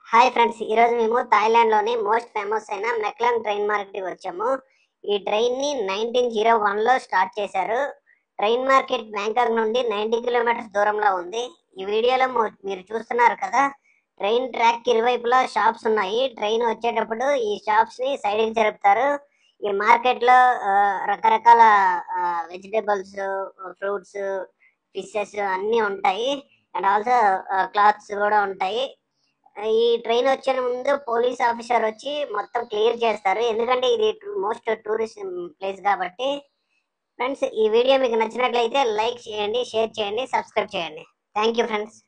Hi friends, ఈరోజు మేము థాయిలాండ్లోని most famous అయిన మెక్లాంగ్ ట్రైన్ మార్కెట్కి వచ్చాము. ఈ ట్రైన్ని 1901లో స్టార్ట్ చేశారు. ట్రైన్ మార్కెట్ బ్యాంకాక్ నుండి 90 కిలోమీటర్స్ దూరంలో ఉంది. ఈ వీడియోలో మీరు చూస్తున్నారు కదా, ట్రైన్ ట్రాక్ ఇరువైపులా షాప్స్ ఉన్నాయి. ట్రైన్ వచ్చేటప్పుడు ఈ షాప్స్ని సైడ్కి జరుపుతారు. ఈ మార్కెట్లో రకరకాల వెజిటేబుల్స్, ఫ్రూట్స్, ఫిషెస్ అన్నీ ఉంటాయి. అండ్ ఆల్సో క్లాత్స్ కూడా ఉంటాయి. ఈ ట్రైన్ వచ్చే ముందు పోలీస్ ఆఫీసర్ వచ్చి మొత్తం క్లియర్ చేస్తారు, ఎందుకంటే ఇది మోస్ట్ టూరిస్ట్ ప్లేస్ కాబట్టి. ఫ్రెండ్స్, ఈ వీడియో మీకు నచ్చినట్లయితే లైక్ చేయండి, షేర్ చేయండి, సబ్స్క్రైబ్ చేయండి. Thank you friends.